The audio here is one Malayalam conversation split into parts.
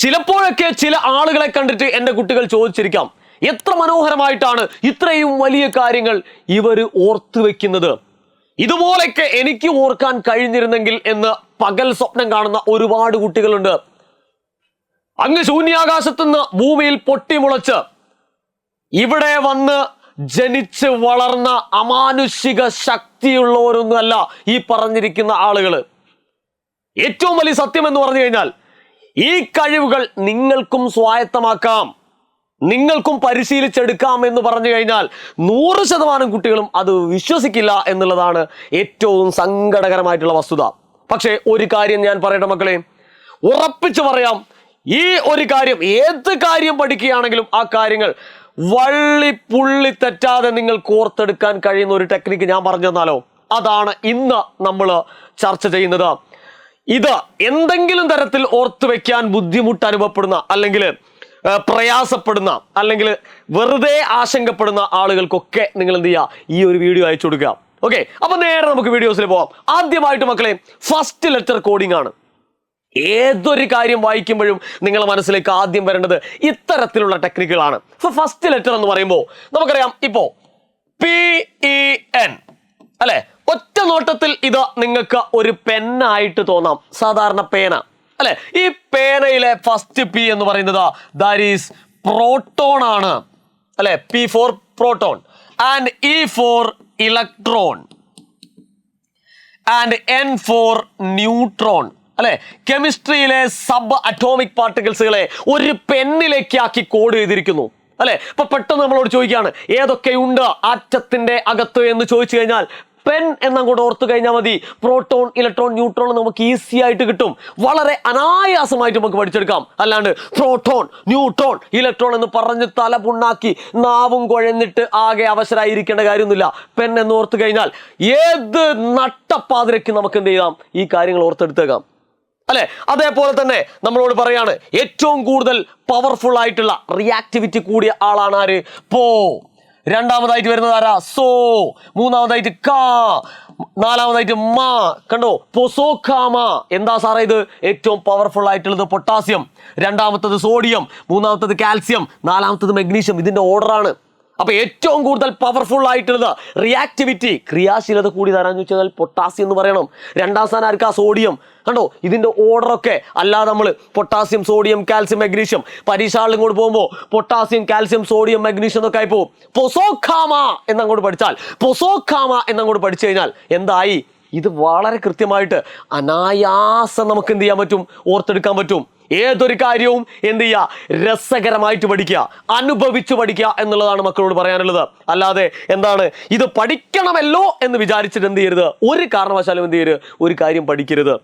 ചിലപ്പോഴൊക്കെ ചില ആളുകളെ കണ്ടിട്ട് എൻ്റെ കുട്ടികൾ ചോദിച്ചിരിക്കാം, എത്ര മനോഹരമായിട്ടാണ് ഇത്രയും വലിയ കാര്യങ്ങൾ ഇവർ ഓർത്തു വെക്കുന്നത്, ഇതുപോലൊക്കെ എനിക്ക് ഓർക്കാൻ കഴിഞ്ഞിരുന്നെങ്കിൽ എന്ന് പകൽ സ്വപ്നം കാണുന്ന ഒരുപാട് കുട്ടികളുണ്ട്. അങ്ങ് ശൂന്യാകാശത്തുനിന്ന് ഭൂമിയിൽ പൊട്ടിമുളച്ച് ഇവിടെ വന്ന് ജനിച്ച് വളർന്ന അമാനുഷിക ശക്തിയുള്ളവരൊന്നുമല്ല ഈ പറഞ്ഞിരിക്കുന്ന ആളുകൾ. ഏറ്റവും വലിയ സത്യം എന്ന് പറഞ്ഞു കഴിഞ്ഞാൽ ഈ കഴിവുകൾ നിങ്ങൾക്കും സ്വായത്തമാക്കാം, നിങ്ങൾക്കും പരിശീലിച്ചെടുക്കാം എന്ന് പറഞ്ഞു കഴിഞ്ഞാൽ 100% കുട്ടികളും അത് വിശ്വസിക്കില്ല എന്നുള്ളതാണ് ഏറ്റവും സങ്കടകരമായിട്ടുള്ള വസ്തുത. പക്ഷേ ഒരു കാര്യം ഞാൻ പറയട്ടെ മക്കളെ, ഉറപ്പിച്ചു പറയാം, ഈ ഒരു കാര്യം, ഏത് കാര്യം പഠിക്കുകയാണെങ്കിലും ആ കാര്യങ്ങൾ വള്ളി തെറ്റാതെ നിങ്ങൾ കോർത്തെടുക്കാൻ കഴിയുന്ന ഒരു ടെക്നിക്ക് ഞാൻ പറഞ്ഞു തന്നാലോ? അതാണ് ഇന്ന് നമ്മൾ ചർച്ച ചെയ്യുന്നത്. ഇത് എന്തെങ്കിലും തരത്തിൽ ഓർത്തു വെക്കാൻ ബുദ്ധിമുട്ട് അനുഭവപ്പെടുന്ന, അല്ലെങ്കിൽ പ്രയാസപ്പെടുന്ന, അല്ലെങ്കിൽ വെറുതെ ആശങ്കപ്പെടുന്ന ആളുകൾക്കൊക്കെ നിങ്ങൾ എന്ത് ചെയ്യുക, ഈ ഒരു വീഡിയോ അയച്ചു കൊടുക്കുക. ഓക്കെ, അപ്പൊ നേരെ നമുക്ക് വീഡിയോസിൽ പോവാം. ആദ്യമായിട്ട് മക്കളെ, ഫസ്റ്റ് ലെറ്റർ കോഡിംഗ് ആണ്. ഏതൊരു കാര്യം വായിക്കുമ്പോഴും നിങ്ങളുടെ മനസ്സിലേക്ക് ആദ്യം വരേണ്ടത് ഇത്തരത്തിലുള്ള ടെക്നിക്കുകളാണ്. ഫസ്റ്റ് ലെറ്റർ എന്ന് പറയുമ്പോൾ നമുക്കറിയാം, ഇപ്പോ PEN അല്ലെ, ഒറ്റ നോട്ടത്തിൽ ഇത് നിങ്ങൾക്ക് ഒരു പെന്നായിട്ട് തോന്നാം, സാധാരണ പേന അല്ലെ. ഈ പേനയിലെ ഫസ്റ്റ് P എന്ന് പറയുന്നത് ദാറ്റ് ഈസ് പ്രോട്ടോൺ ആണ് അല്ലെ. P for proton and E for electron and N for neutron അല്ലെ. കെമിസ്ട്രിയിലെ സബ് അറ്റോമിക് പാർട്ടിക്കിൾസുകളെ ഒരു പെന്നിലേക്ക് ആക്കി കോഡ് ചെയ്തിരിക്കുന്നു അല്ലെ. ഇപ്പൊ പെട്ടെന്ന് നമ്മളോട് ചോദിക്കുകയാണ്, ഏതൊക്കെയുണ്ട് ആറ്റത്തിന്റെ അകത്ത് എന്ന് ചോദിച്ചു കഴിഞ്ഞാൽ പെൻ എന്നങ്ങോട്ട് ഓർത്തു കഴിഞ്ഞാൽ മതി. പ്രോട്ടോൺ, ഇലക്ട്രോൺ, ന്യൂട്രോൺ നമുക്ക് ഈസി ആയിട്ട് കിട്ടും, വളരെ അനായാസമായിട്ട് നമുക്ക് പഠിച്ചെടുക്കാം. അല്ലാണ്ട് പ്രോട്ടോൺ, ന്യൂട്രോൺ, ഇലക്ട്രോൺ എന്ന് പറഞ്ഞ് തല പുണ്ണാക്കി നാവും കുഴഞ്ഞിട്ട് ആകെ അവശരായിരിക്കേണ്ട കാര്യമൊന്നുമില്ല. പെൻ എന്ന് ഓർത്തു കഴിഞ്ഞാൽ ഏത് നട്ടപ്പാതിരയ്ക്ക് നമുക്ക് എന്ത് ചെയ്യാം, ഈ കാര്യങ്ങൾ ഓർത്തെടുത്തേക്കാം അല്ലെ. അതേപോലെ തന്നെ നമ്മളോട് പറയാണ്, ഏറ്റവും കൂടുതൽ പവർഫുൾ ആയിട്ടുള്ള റിയാക്ടിവിറ്റി കൂടിയ ആളാണ് ആര്? പോ. രണ്ടാമതായിട്ട് വരുന്നത് ആരാ? സോ. മൂന്നാമതായിട്ട് കാ. നാലാമതായിട്ട് മാ. കണ്ടോ, പൊസോക്കാമ. എന്താ സാറേ ഇത്? ഏറ്റവും പവർഫുൾ ആയിട്ടുള്ളത് പൊട്ടാസ്യം, രണ്ടാമത്തത് സോഡിയം, മൂന്നാമത്തത് കാൽസ്യം, നാലാമത്തത് മെഗ്നീഷ്യം. ഇതിന്റെ ഓർഡറാണ്. അപ്പൊ ഏറ്റവും കൂടുതൽ പവർഫുൾ ആയിട്ടുള്ളത് റിയാക്ടിവിറ്റി, ക്രിയാശീലത കൂടി തരാന്ന് വെച്ചാൽ പൊട്ടാസ്യം എന്ന് പറയണം. രണ്ടാം സ്ഥാനം ആർക്കാ? സോഡിയം. കണ്ടോ, ഇതിന്റെ ഓർഡറൊക്കെ. അല്ലാതെ നമ്മൾ പൊട്ടാസ്യം, സോഡിയം, കാൽസ്യം, മെഗ്നീഷ്യം പരീക്ഷകളിൽ ഇങ്ങോട്ട് പോകുമ്പോൾ പൊട്ടാസ്യം, കാൽസ്യം, സോഡിയം, മെഗ്നീഷ്യം എന്നൊക്കെ ആയി പോകും. പൊസോഖാമ എന്നങ്ങോട്ട് പഠിച്ചാൽ, പൊസോഖാമ എന്നങ്ങോട്ട് പഠിച്ചു കഴിഞ്ഞാൽ എന്തായി? ഇത് വളരെ കൃത്യമായിട്ട് അനായാസം നമുക്ക് എന്ത് ചെയ്യാൻ പറ്റും, ഓർത്തെടുക്കാൻ പറ്റും. ഏതൊരു കാര്യവും എന്ത് ചെയ്യുക, രസകരമായിട്ട് പഠിക്കുക, അനുഭവിച്ചു പഠിക്കുക എന്നുള്ളതാണ് മക്കളോട് പറയാനുള്ളത്. അല്ലാതെ എന്താണ് ഇത് പഠിക്കണമല്ലോ എന്ന് വിചാരിച്ചിട്ട് എന്ത് ചെയ്യരുത്, ഒരു കാരണവശാലും എന്ത് ചെയ്യരുത്, ഒരു കാര്യം പഠിക്കരുത്.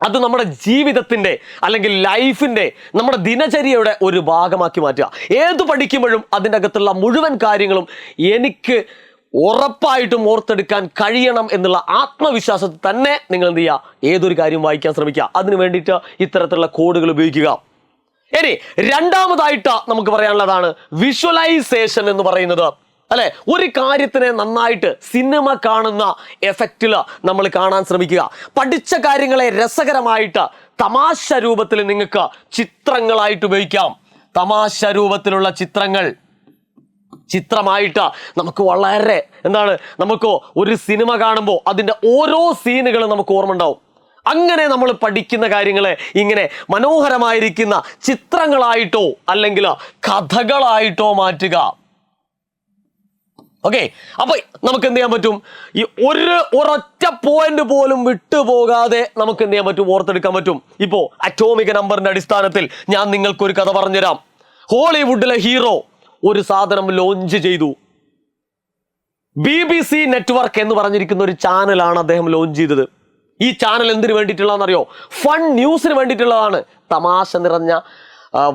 അത് നമ്മുടെ ജീവിതത്തിൻ്റെ അല്ലെങ്കിൽ ലൈഫിൻ്റെ, നമ്മുടെ ദിനചര്യയുടെ ഒരു ഭാഗമാക്കി മാറ്റുക. ഏത് പഠിക്കുമ്പോഴും അതിൻ്റെ അകത്തുള്ള മുഴുവൻ കാര്യങ്ങളും എനിക്ക് ഉറപ്പായിട്ടും ഓർത്തെടുക്കാൻ കഴിയണം എന്നുള്ള ആത്മവിശ്വാസത്തിൽ തന്നെ നിങ്ങൾ എന്ത് ചെയ്യുക, ഏതൊരു കാര്യം വായിക്കാൻ ശ്രമിക്കുക. അതിന് വേണ്ടിയിട്ട് ഇത്തരത്തിലുള്ള കോഡുകൾ ഉപയോഗിക്കുക. ഇനി രണ്ടാമതായിട്ട് നമുക്ക് പറയാനുള്ളതാണ് വിഷ്വലൈസേഷൻ എന്ന് പറയുന്നത് അല്ലെ. ഒരു കാര്യത്തിനെ നന്നായിട്ട് സിനിമ കാണുന്ന എഫക്റ്റിൽ നമ്മൾ കാണാൻ ശ്രമിക്കുക. പഠിച്ച കാര്യങ്ങളെ രസകരമായിട്ട് തമാശ രൂപത്തിൽ നിങ്ങൾക്ക് ചിത്രങ്ങളായിട്ട് ഉപയോഗിക്കാം. തമാശ രൂപത്തിലുള്ള ചിത്രമായിട്ട് നമുക്ക് വളരെ എന്താണ്, നമുക്ക് ഒരു സിനിമ കാണുമ്പോൾ അതിൻ്റെ ഓരോ സീനുകളും നമുക്ക് ഓർമ്മ ഉണ്ടാവും. അങ്ങനെ നമ്മൾ പഠിക്കുന്ന കാര്യങ്ങളെ ഇങ്ങനെ മനോഹരമായിരിക്കുന്ന ചിത്രങ്ങളായിട്ടോ അല്ലെങ്കിൽ കഥകളായിട്ടോ മാറ്റുക. ഓക്കെ, അപ്പൊ നമുക്ക് എന്ത് ചെയ്യാൻ പറ്റും, ഈ ഒരൊറ്റ പോയിന്റ് പോലും വിട്ടുപോകാതെ നമുക്ക് എന്ത് ചെയ്യാൻ പറ്റും, ഓർത്തെടുക്കാൻ പറ്റും. ഇപ്പോ അറ്റോമിക് നമ്പറിന്റെ അടിസ്ഥാനത്തിൽ ഞാൻ നിങ്ങൾക്കൊരു കഥ പറഞ്ഞുതരാം. ഹോളിവുഡിലെ ഹീറോ ഒരു സാധനം ലോഞ്ച് ചെയ്തു. BBC നെറ്റ്വർക്ക് എന്ന് പറഞ്ഞിരിക്കുന്ന ഒരു ചാനലാണ് അദ്ദേഹം ലോഞ്ച് ചെയ്തത്. ഈ ചാനൽ എന്തിനു വേണ്ടിയിട്ടുള്ളതെന്നറിയോ? ഫൺ ന്യൂസിന് വേണ്ടിയിട്ടുള്ളതാണ്. തമാശ നിറഞ്ഞ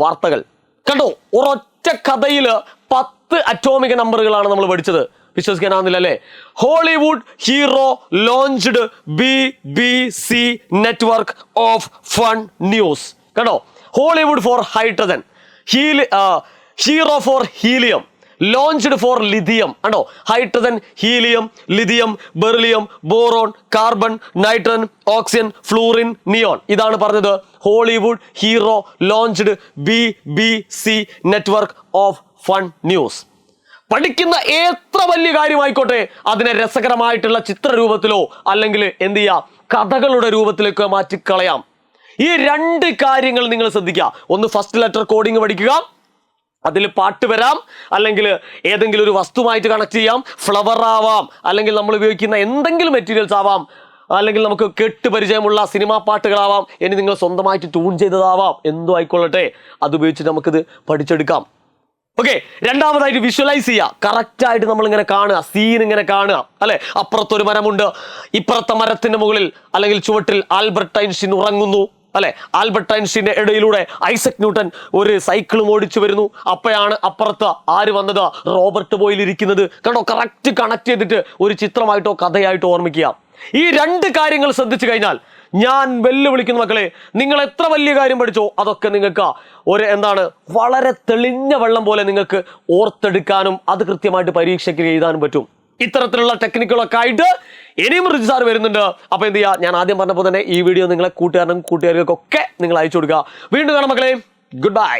വാർത്തകൾ. കണ്ടോ, ഒരൊറ്റ കഥയിൽ 10 അറ്റോമിക് നമ്പറുകളാണ് നമ്മൾ പഠിച്ചത്. വിശ്വസിക്കാനാവുന്നില്ല അല്ലേ? Hollywood hero launched BBC network of fun news. കണ്ടോ, Hollywood for hydrogen, hero for helium, launched for lithium ആണോ, hydrogen, helium, lithium, beryllium, boron, carbon, nitrogen, oxygen, fluorine, neon. ഇതാണ് പറഞ്ഞത് Hollywood hero launched BBC network of fun news. പഠിക്കുന്ന എത്ര വലിയ കാര്യമായിക്കോട്ടെ അതിനെ രസകരമായിട്ടുള്ള ചിത്രരൂപത്തിലോ അല്ലെങ്കിൽ എന്ത് ചെയ്യാം കഥകളുടെ രൂപത്തിലേക്കോ മാറ്റിക്കളയാം. ഈ 2 കാര്യങ്ങൾ നിങ്ങൾ ശ്രദ്ധിക്കുക. ഒന്ന് ഫസ്റ്റ് ലെറ്റർ കോഡിങ് പഠിക്കുക, അതിൽ പാട്ട് വരാം, അല്ലെങ്കിൽ ഏതെങ്കിലും ഒരു വസ്തുവായിട്ട് കണക്ട് ചെയ്യാം, ഫ്ലവർ ആവാം, അല്ലെങ്കിൽ നമ്മൾ ഉപയോഗിക്കുന്ന എന്തെങ്കിലും മെറ്റീരിയൽസ് ആവാം, അല്ലെങ്കിൽ നമുക്ക് കേട്ട് പരിചയമുള്ള സിനിമാ പാട്ടുകളാവാം, ഇനി നിങ്ങൾ സ്വന്തമായിട്ട് ട്യൂൺ ചെയ്തതാവാം, എന്തോ ആയിക്കൊള്ളട്ടെ, അതുപയോഗിച്ചിട്ട് നമുക്കിത് പഠിച്ചെടുക്കാം. ഓക്കെ, രണ്ടാമതായിട്ട് വിഷ്വലൈസ് ചെയ്യുക. കറക്റ്റായിട്ട് നമ്മളിങ്ങനെ കാണുക, സീൻ ഇങ്ങനെ കാണുക, അല്ലെ. അപ്പുറത്തൊരു മരമുണ്ട്, ഇപ്പുറത്തെ മരത്തിന്റെ മുകളിൽ അല്ലെങ്കിൽ ചുവട്ടിൽ ആൽബർട്ട് ഐൻസ്റ്റീൻ ഉറങ്ങുന്നു, അല്ലെ. ആൽബർട്ട് ഐൻസ്റ്റീന്റെ ഇടയിലൂടെ ഐസക് ന്യൂട്ടൻ ഒരു സൈക്കിളും ഓടിച്ചു വരുന്നു. അപ്പോഴാണ് അപ്പുറത്ത് ആര് വന്നത്, റോബർട്ട് ബോയിൽ ഇരിക്കുന്നത്. കണ്ടോ, കറക്റ്റ് കണക്ട് ചെയ്തിട്ട് ഒരു ചിത്രമായിട്ടോ കഥയായിട്ടോ ഓർമ്മിക്കുക. ഈ 2 കാര്യങ്ങൾ ശ്രദ്ധിച്ചു കഴിഞ്ഞാൽ ഞാൻ വെല്ലുവിളിക്കുന്ന മക്കളെ, നിങ്ങൾ എത്ര വലിയ കാര്യം പഠിച്ചോ അതൊക്കെ നിങ്ങൾക്ക് വളരെ തെളിഞ്ഞ വെള്ളം പോലെ നിങ്ങൾക്ക് ഓർത്തെടുക്കാനും അത് കൃത്യമായിട്ട് പരീക്ഷയ്ക്ക് എഴുതാനും പറ്റും. ഇത്തരത്തിലുള്ള ടെക്നിക്കുകളൊക്കെ ആയിട്ട് ഇനിയും റിജു സാർ വരുന്നുണ്ട്. അപ്പോൾ എന്ത് ചെയ്യുക, ഞാൻ ആദ്യം പറഞ്ഞപ്പോൾ തന്നെ ഈ വീഡിയോ നിങ്ങളെ കൂട്ടുകാർക്കൊക്കെ നിങ്ങൾ അയച്ചു കൊടുക്കുക. വീണ്ടും കാണാം മക്കളെ, ഗുഡ് ബൈ.